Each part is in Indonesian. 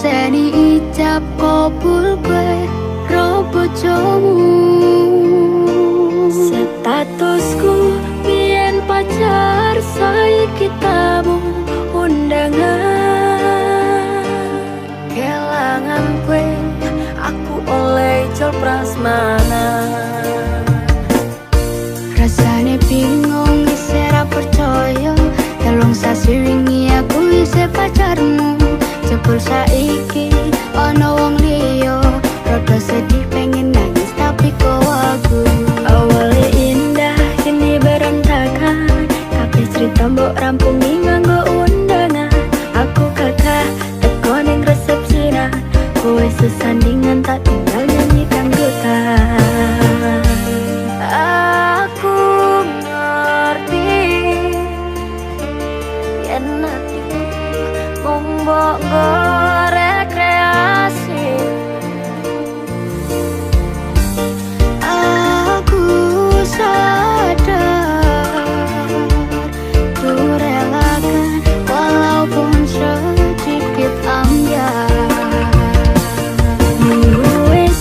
Seni ijab kabul kowe ro bojomu. Statusku biyen pacar, saiki tamu undangan. Kelangan kowe aku oleh jol prasmanan. Rasane bingung isih ra percaya, telung sasi wingi aku isih pacarmu. Jebul saiki ana wong liya, rada sedih pengen nangis tapi kok aku. Awalnya indah kini berantakan, kabeh cerita mbok rampungi nganggo undangan. Aku kakak teko ning resepsinan, kowe sesandingan tak tinggal nyanyi dangdutan. Aku ngerti yen hatiku mung mbok rekreasi. Aku sadar ku relakan walaupun sedikit ambiar. Nungguin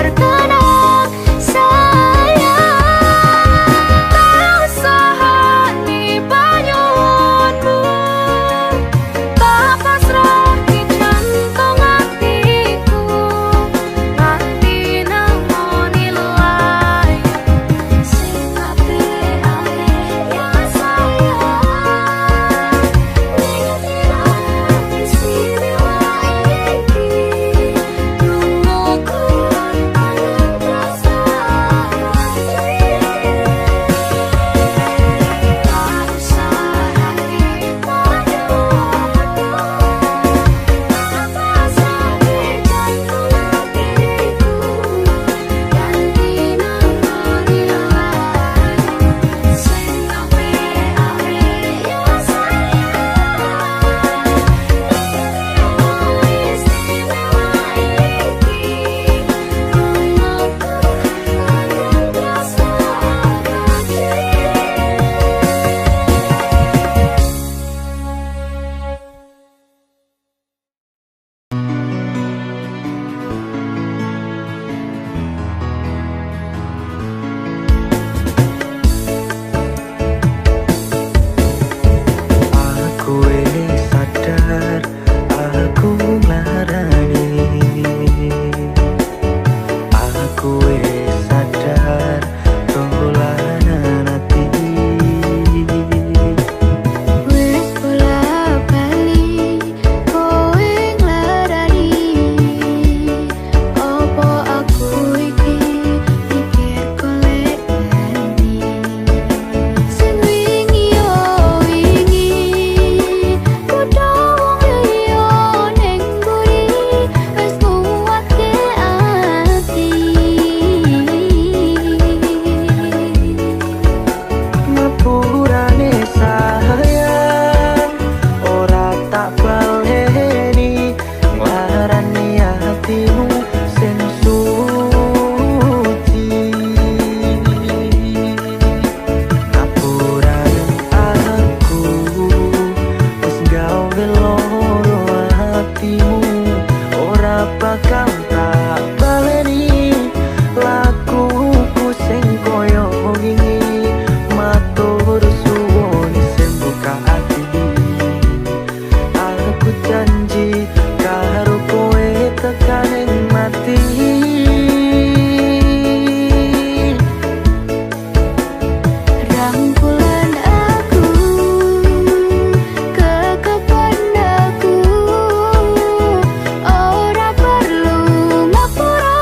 terkenang sayang. Tak usah nih banyuanmu, tak pasrah di jantung hatiku, nganti nemoni layu sing apik apik ya sayang. Ning istimewa iki lungaku kangen rasa hati. Tak usah lagi banyuanmu, tak pasrah di jantung hatiku, nganti nemoni layu sing apik apik ya sayang. Istimewa iki lungaku kangen rasa hati. Aku ini sadar, aku nglarani. Aku ini sadar, dolanan ati. Wis bola-bali kowe nglarani, opo aku iki mikir golek ganti. Sing wingi yo wingi, kudu wong liya ning mburi, wis nguwatke ati. Ngapurane sayang, ora tak baleni. Nglarani hatimu sing suci. Ngapurane aku wis gawe loro hatimu, ora bakal tak baleni. Lakuku sing koyo wingi, matur suwun sing buka ati. Aku janji karo kowe tekan ing mati. Rangkulan aku, kekepan aku, ora perlu ngapura,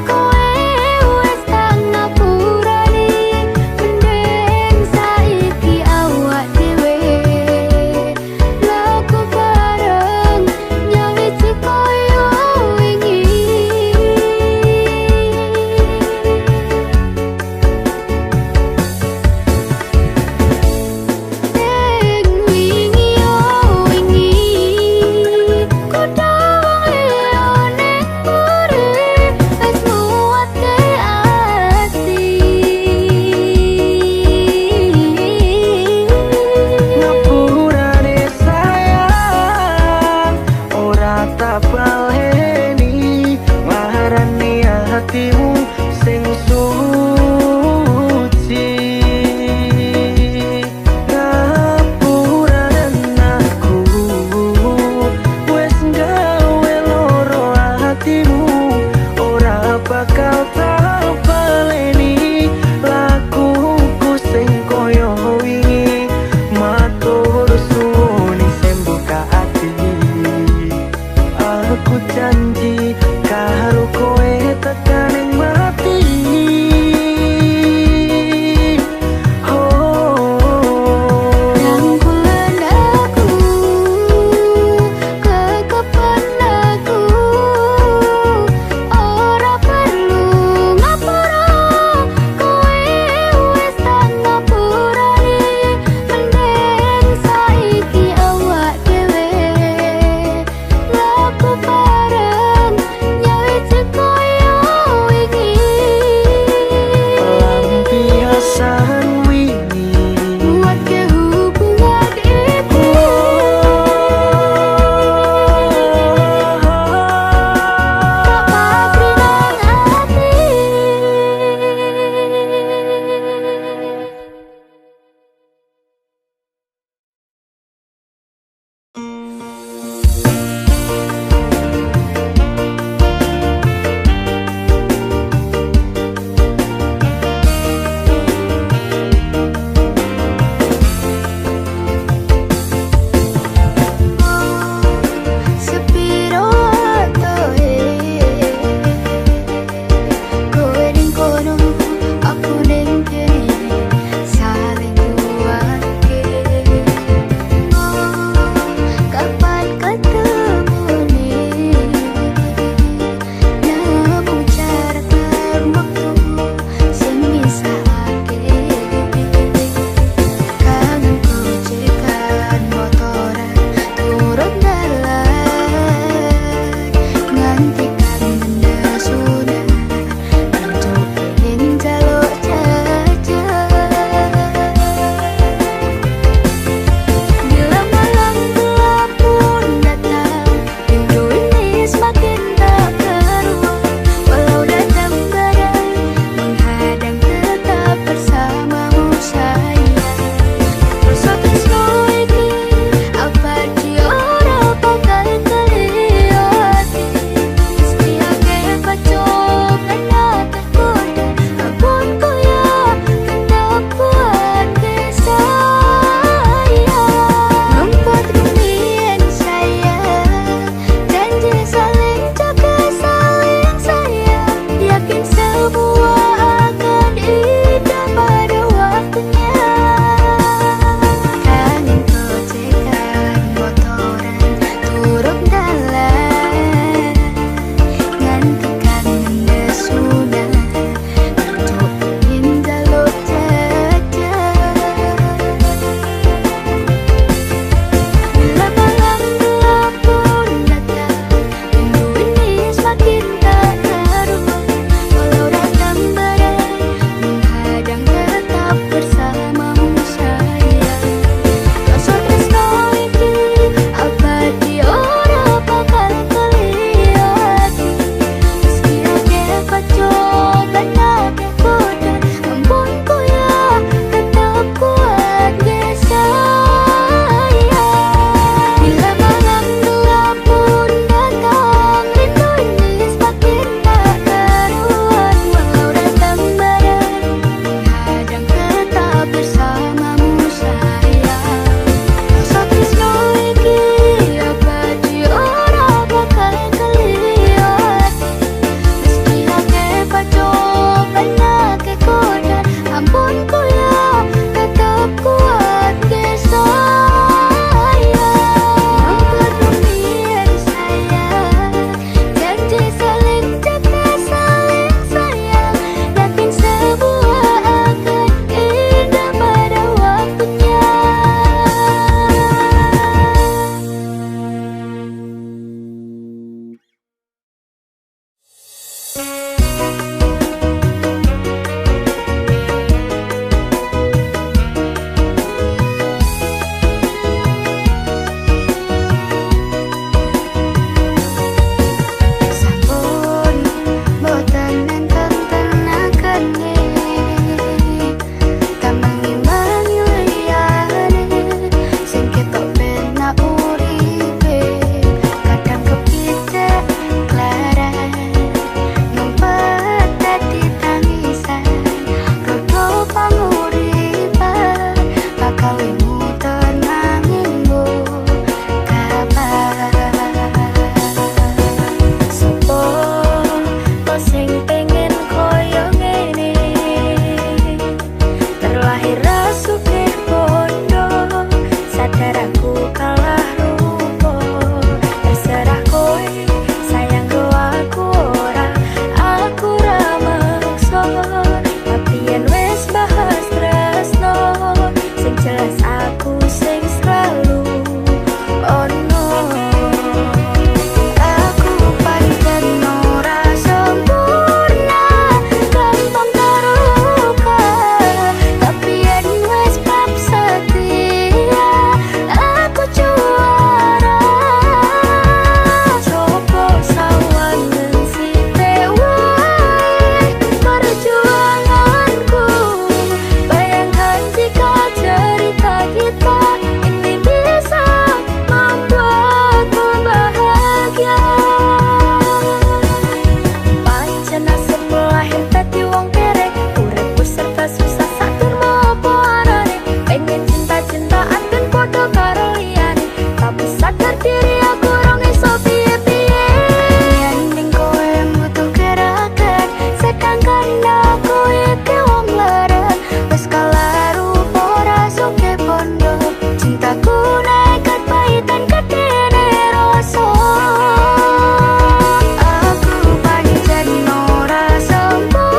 kowe wis tak ngapurani. Mending saiki awak dhewe laku bareng, nyawiji koyo wingi. Sing wingi yo wingi, kudu wong liya ning mburi, wis nguwatke ati. Ngapurane sayang, ora tak baleni. Nglarani hatimu sing suci. Ngapuranen aku wis gawe loro hatimu, ora bakal tak baleni. Lakuku sing koyo wingi, matur suwun sing buka ati. Aku janji karo kowe tekan ing mati. pancen nasib lahir dadi wong kerek. Uripku serba susah satur mau apa arane. Pengen cinta-cintaan ben padha karo liyane, tapi sadar diri aku rong iso piye-piye. Yen ning kowe butuh gerakan, sedangkan aku iki wong lara. Wis kalah rupa ora suke bondo, cintaku nekat pahitan kedene rasa. Aku pancen ora sombong.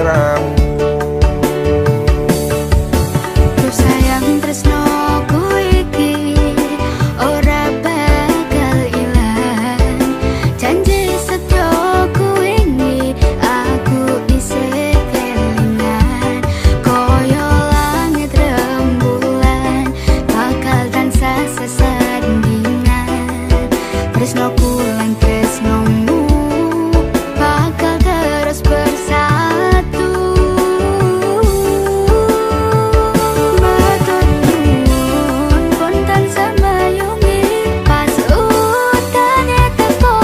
sliramu. Terus sayang tresnoku iki ora bakal ilang. Janji setyaku ini aku isih kelingan. Koyo langit rembulan bakal tansah sesandingan. Tresnoku lan tresnomu bakal terus bersatu. Matur nuwun ponten semayungi pas utane teko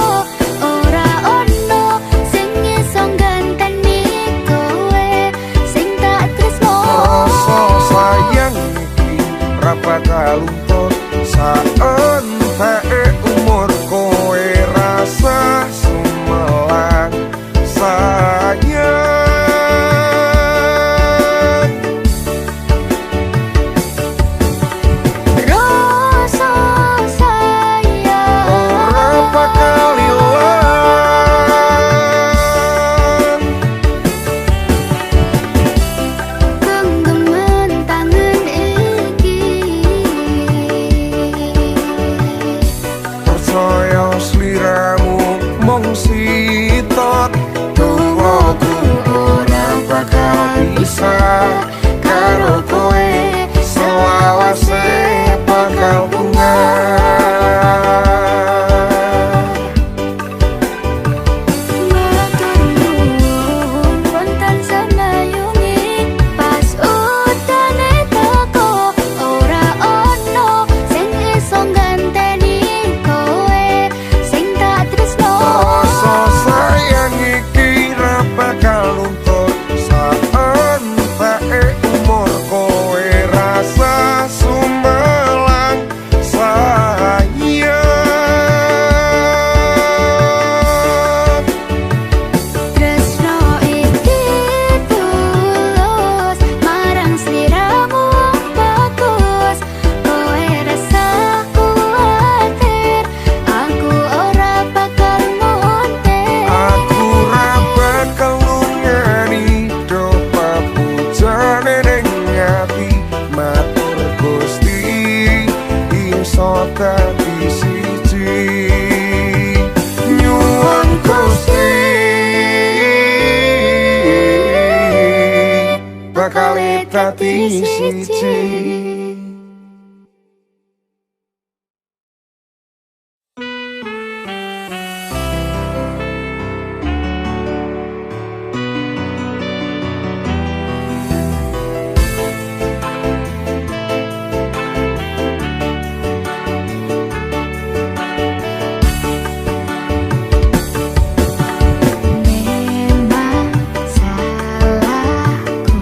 ora ono sing iso ngganteni kowe sing tak tresno. Rasa sayang iki ra bakal luntur saentek umur kowe rasa sumelang sayang. Rasa sayang Ora bakal ilang. genggaman tangan iki Percaya sliramu mung sitot, tuwaku ora bakal bisa karo kowe, selawase bakal bunga. Matur nuwun ponten semayungi pas utane teko ora ono sing iso ngganteni kowe sing tak tresno. Rasa sayang iki ra bakal luntur saentek umur kowe rasa sumelang sayang. Tresno iki tulus marang sliramu bagus. Kowe rasa kuwatir aku ora bakal montek. Aku ra bakal lungani do papujane ning ati. Matur Gusti iso dadi siji. Nyuwun Gusti bakal dadi siji. Memang salahku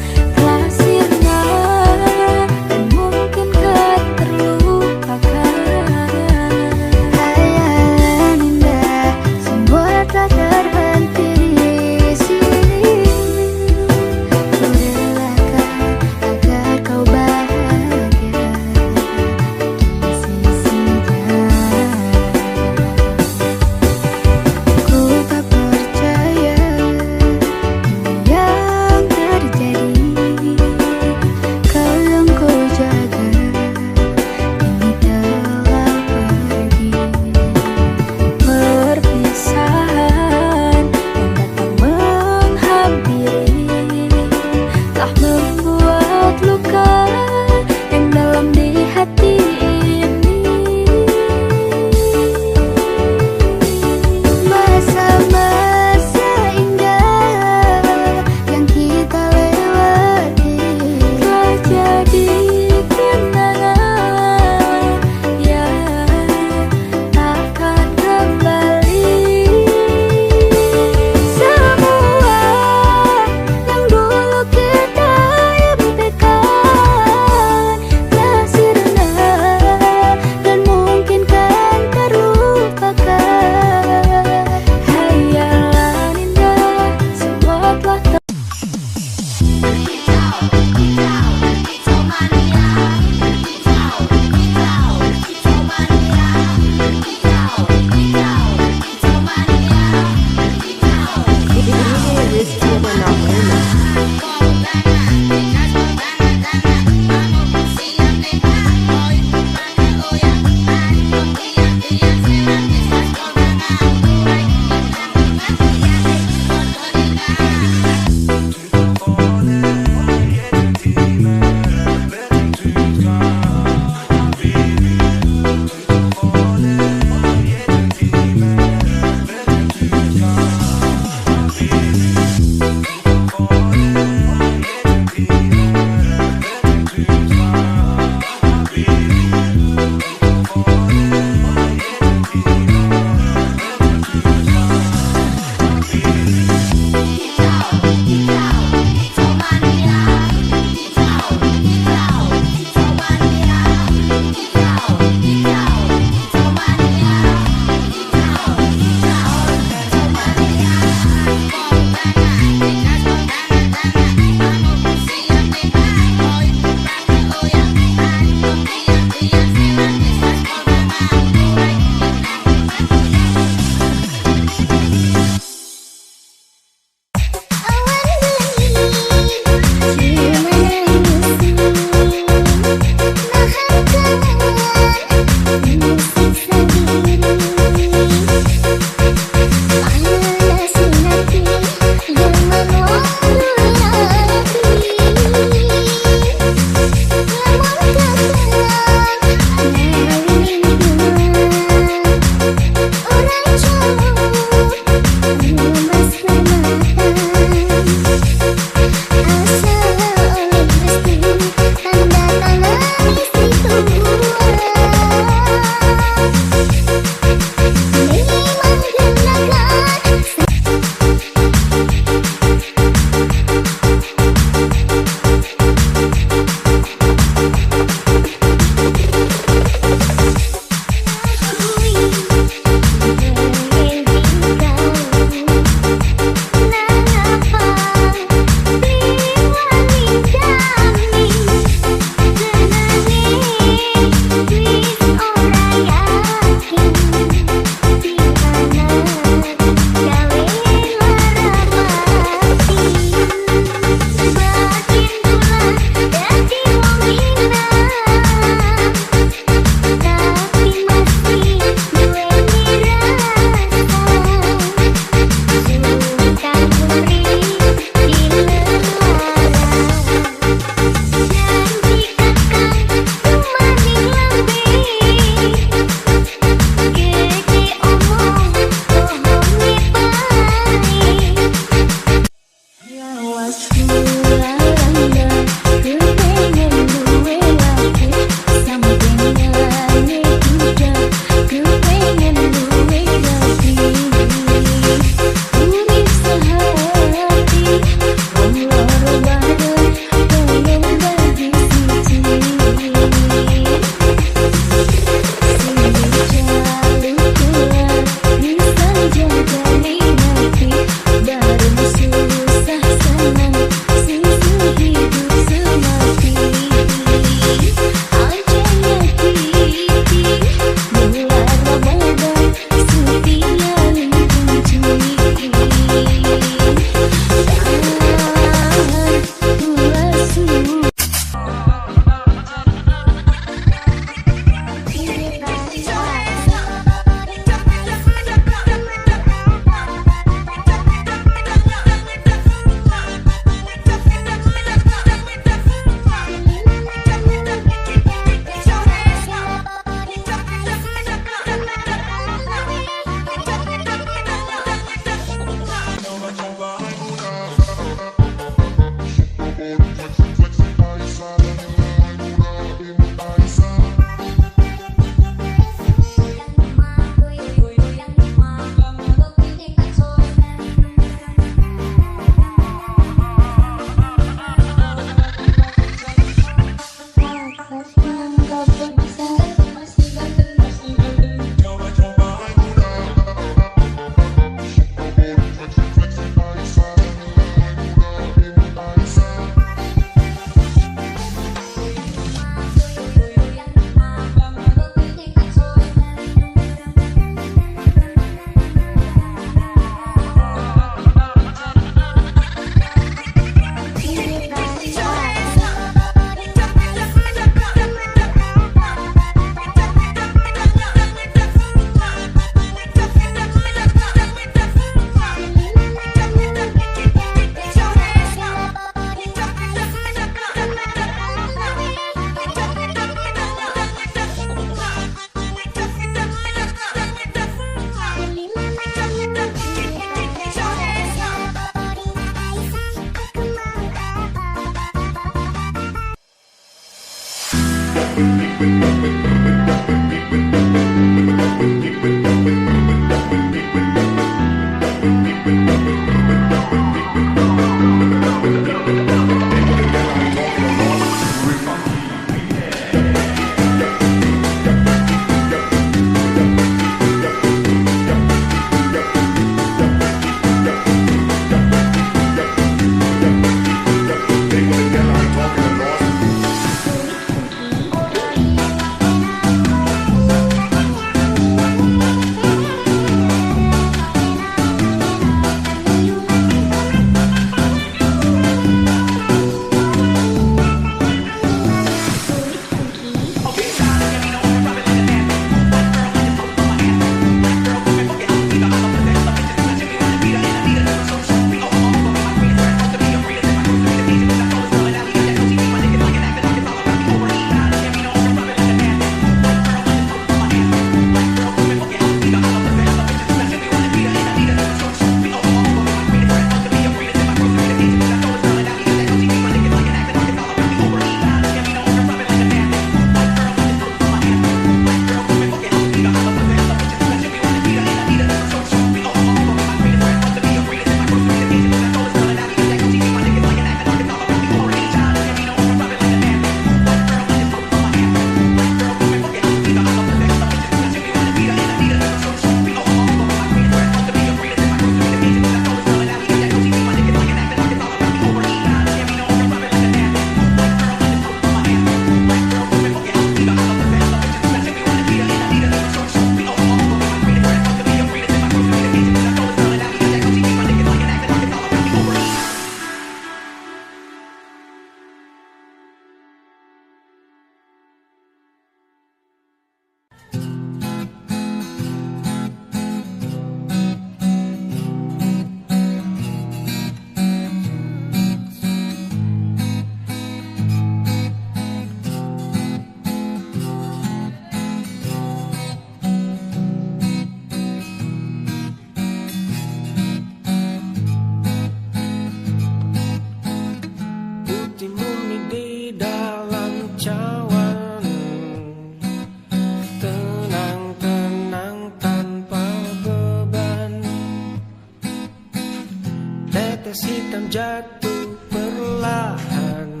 tetes hitam jatuh perlahan,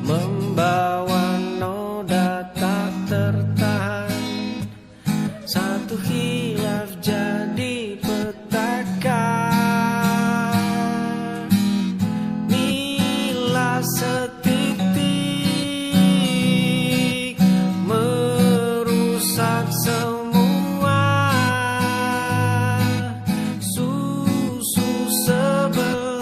membawa noda tak tertahan. Satu khilaf jadi petaka, milah setitik merusak semua. Susu sebelah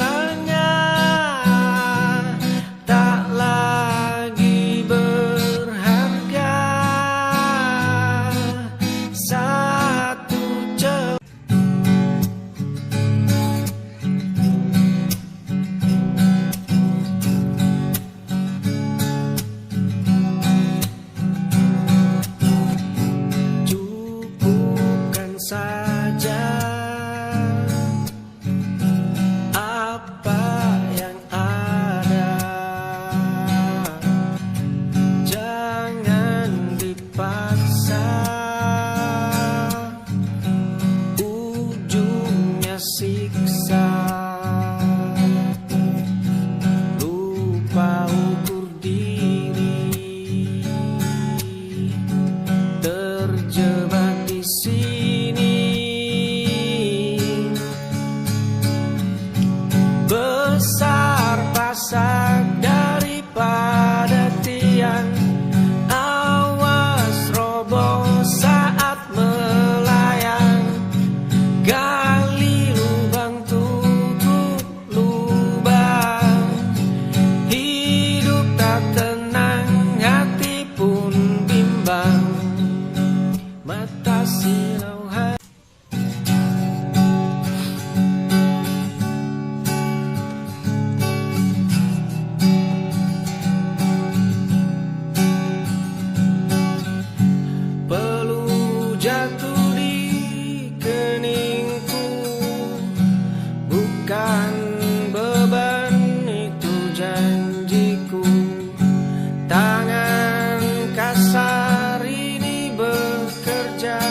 dasar ini bekerja,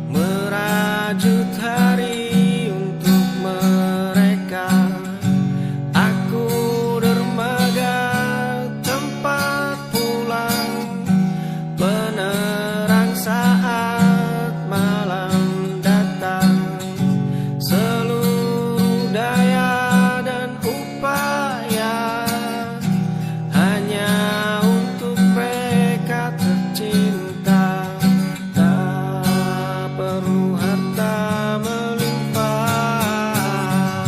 merajut hari untuk mereka. Aku dermaga tempat pulang, penerang saat malam datang. Seluruh daya dan upaya hanya untuk mereka tercinta. Tak perlu harta melimpah.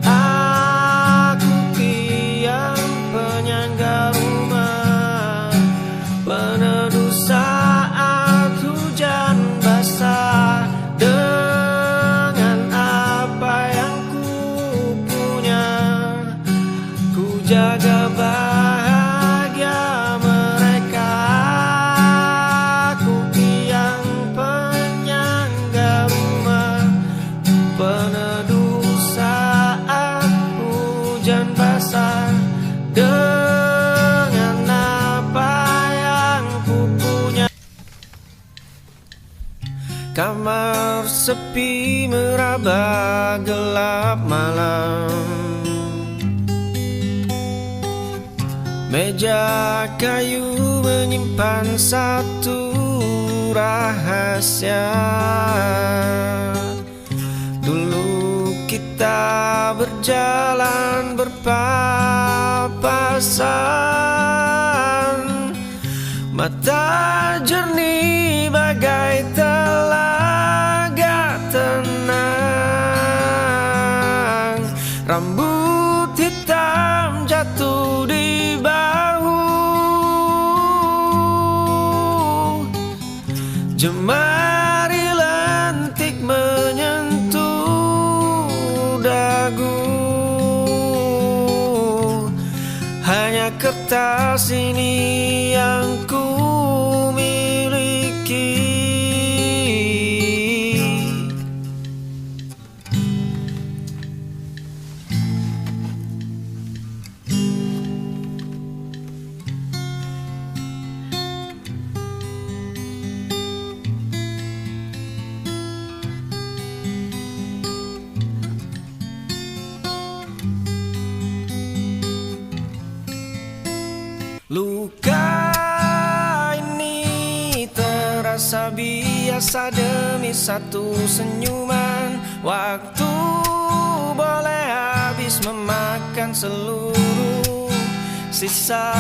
Aku tiang penyangga rumah, peneduh saat hujan basah. Dengan apa yang ku punya, ku jaga bahagia mereka. Aku tiang penyangga rumah, peneduh saat hujan basah. Dengan apa yang ku punya. Kamar sepi meraba gelap malam, meja kayu menyimpan satu rahasia. Dulu kita berjalan berpapasan, mata jernih bagai telaga tenang. Rambut hitam jatuh di bahu, jemari lentik menyentuh dagu. Hanya kertas ini yang ku miliki. Luka ini terasa biasa demi satu senyuman. Waktu boleh habis memakan seluruh sisa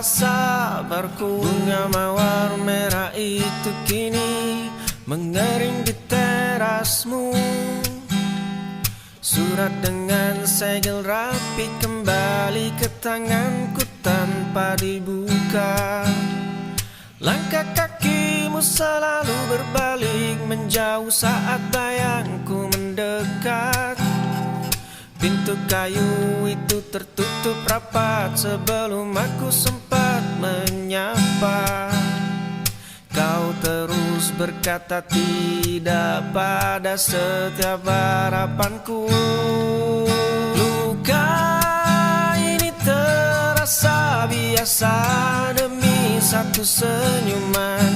sabarku. Bunga mawar merah itu kini mengering di terasmu. Surat dengan segel rapi kembali ke tanganku tanpa dibuka. Langkah kakimu selalu berbalik menjauh saat bayangku mendekat. Pintu kayu itu tertutup rapat sebelum aku sempat menyapa. Kau terus berkata tidak pada setiap harapanku. Luka ini terasa biasa demi satu senyuman.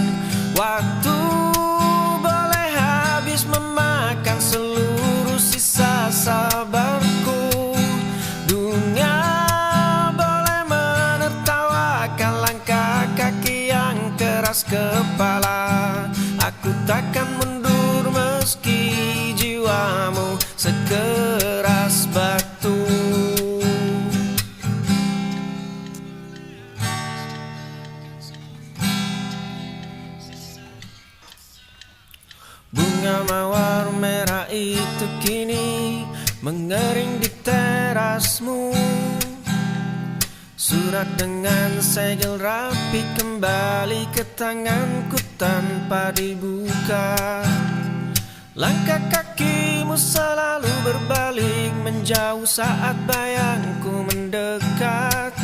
Waktu boleh habis memakan seluruh sisa sabarku. Dunia boleh menertawakan langkah kaki yang keras kepala. Aku takkan mundur meski jiwamu sekeras batu. Bunga mawar merah itu kini mengering di terasmu. Surat dengan segel rapi kembali ke tanganku tanpa dibuka. Langkah kakimu selalu berbalik menjauh saat bayangku mendekat.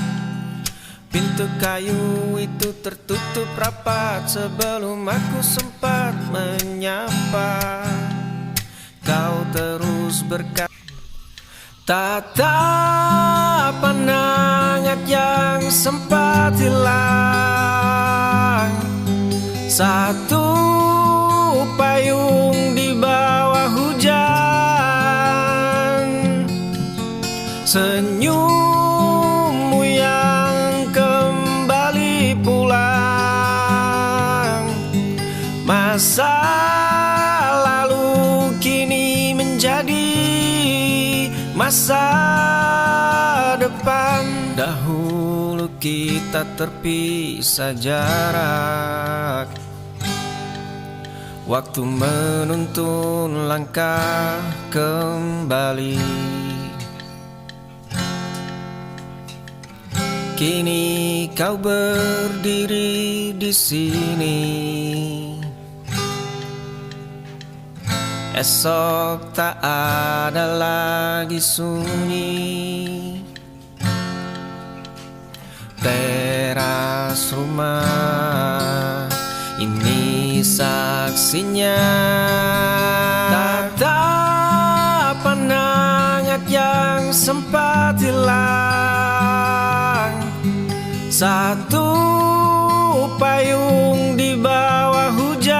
Pintu kayu itu tertutup rapat sebelum aku sempat menyapa. Kau terus berkata, tatapan hangat yang sempat hilang Satu payung di bawah hujan, senyummu yang kembali pulang. Masa lalu kini menjadi masa depan. Dahulu kita terpisah jarak, waktu menuntun langkah kembali. Kini kau berdiri di sini, esok tak ada lagi sunyi. Teras rumah ini saksinya, tatapan hangat yang sempat hilang. Satu payung di bawah hujan,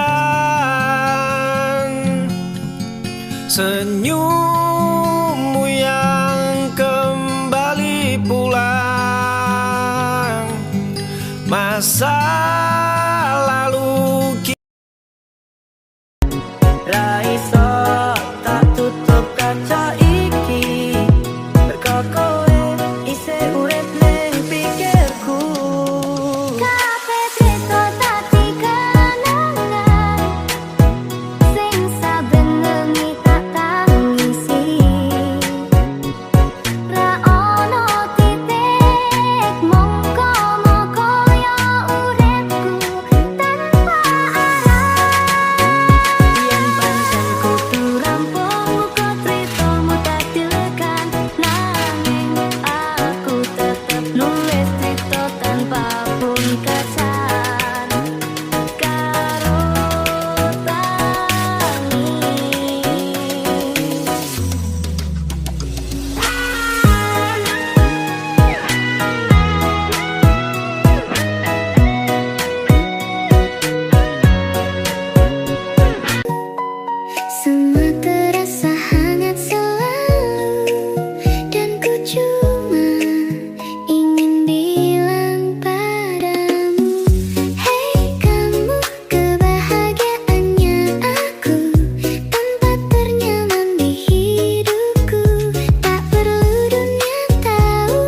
senyummu yang kembali pulang. Masa lalu Raiso tak tutup kaca iki, mergo kowe isih urip ning pikirku. Kabeh crita dadi kenangan sing saben wengi tak tangisi. Ra ono titik mongko-mongko yo uripku tanpa arah. Yen pancen kudu rampung uga critamu tak dilekan, Nanging aku tetep nulis crita tanpa pungkasan karo semua terasa hangat selalu, dan ku cuma ingin bilang padamu, hei kamu, kebahagiaannya aku, tempat ternyaman di hidupku. Tak perlu dunia tahu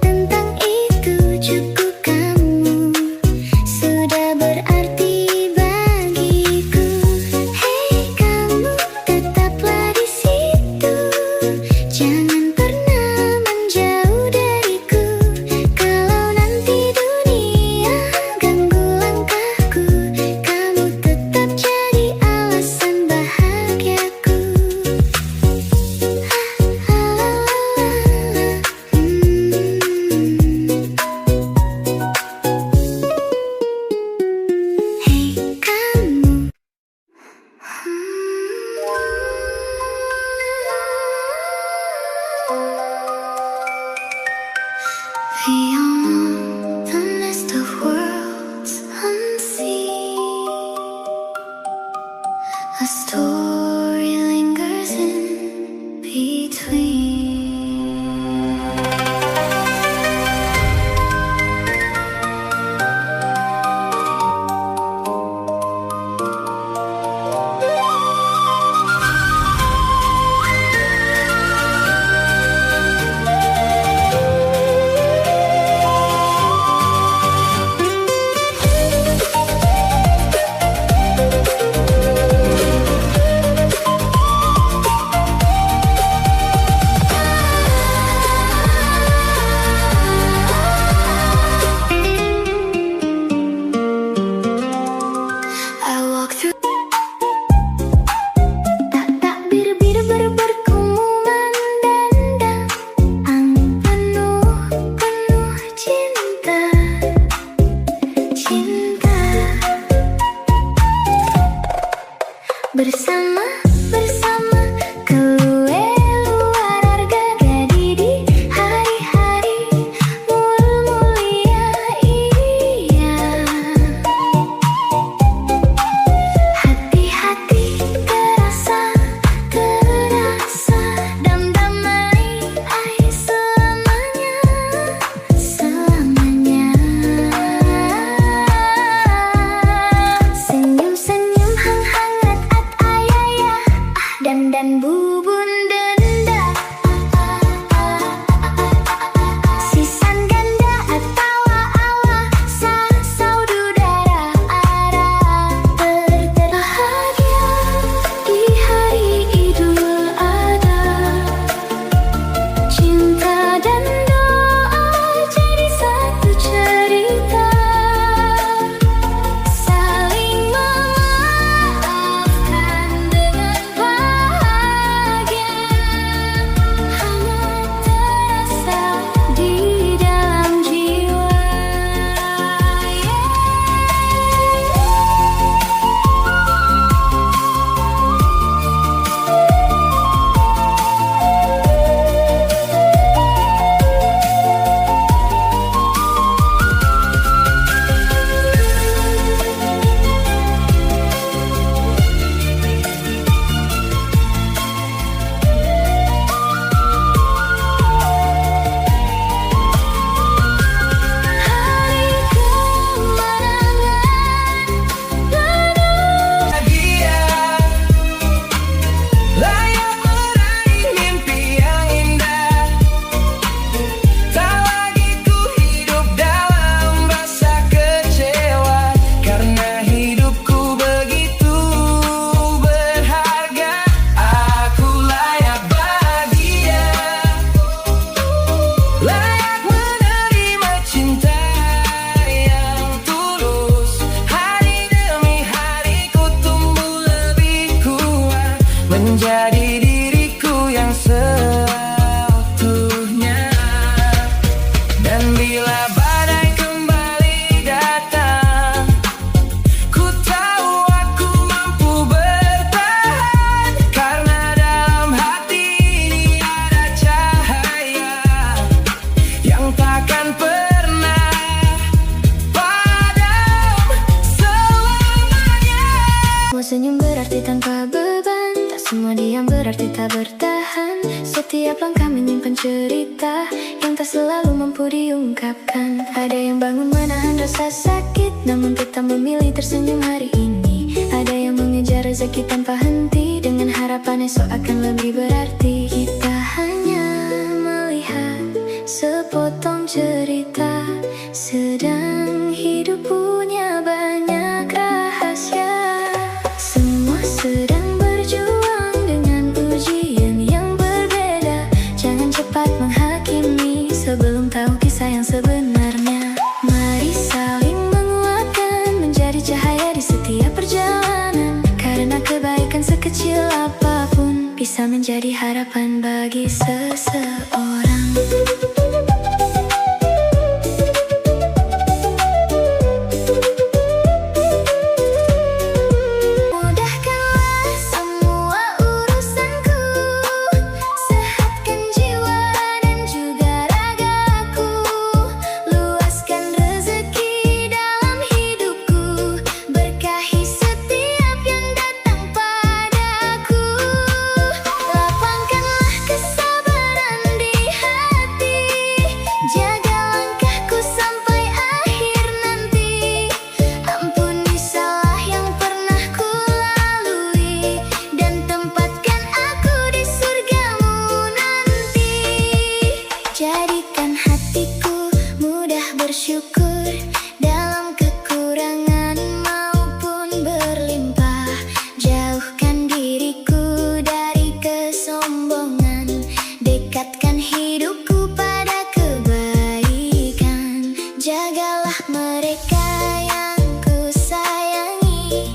tentang itu, cukup kamu sudah berarti bagiku. Hei kamu, tetaplah di situ, jangan pernah menjauh dariku. Kalau nanti dunia ganggu langkahku, kamu tetap jadi alasan bahagiaku. Hei kamu. Beyond the list of worlds unseen, a story lingers in between. I walk through tak bir-bir ku memandang angin penuh cinta bersama keluar harga gadi di hari-hari mulia iya. semua diam berarti tak bertahan. Setiap langkah menyimpan cerita yang tak selalu mampu diungkapkan. Ada yang bangun menahan rasa sakit, namun tetap memilih tersenyum hari ini. Ada yang mengejar rezeki tanpa henti, dengan harapan esok akan lebih berarti. Kita hanya melihat sepotong cerita, sedang hidup punya banyak rahasia. Semua sedang berjuang dengan ujian yang berbeda. Jangan cepat menghakimi sebelum tahu kisah yang sebenarnya. Mari saling menguatkan, menjadi cahaya di setiap perjalanan. Karena kebaikan sekecil apapun bisa menjadi harapan bagi seseorang. Jadikan hatiku mudah bersyukur dalam kekurangan maupun berlimpah. Jauhkan diriku dari kesombongan, dekatkan hidupku pada kebaikan. Jagalah mereka yang ku sayangi.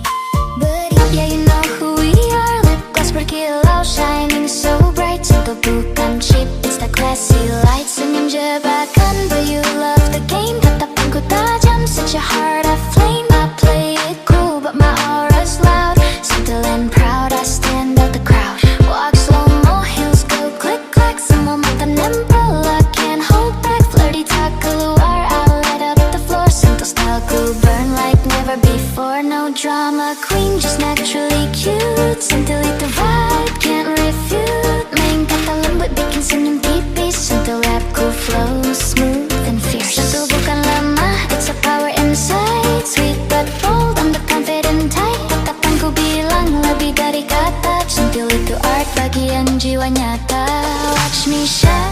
Yeah, you know who we are. Lip gloss berkilau, shining so bright. Sentuh bukan cheap, it's the classy light. Senyum jebakan, but you love the game. Tatapanku tajam, such a heart of flame. I play it cool, but my aura's loud. Gentle and proud, I stand out the crowd. Walk slow-mo, heels go click-clack. Semua mata nempel, I can't hold back. Flirty talk keluar, I light up the floor. Sentuh styleku burn like never before. No drama queen, just naturally cute. Sentuh itu vibe, can't refute. Main kata lembut, bikin senyum tipis. Sentuh rapku flow smooth and fierce. Sentuh bukan lemah, it's a power inside. Sweet but bold, I'm the confident type. Tatapanku bilang lebih dari kata. Sentuh itu art bagi yang jiwa nyata. Watch me shine.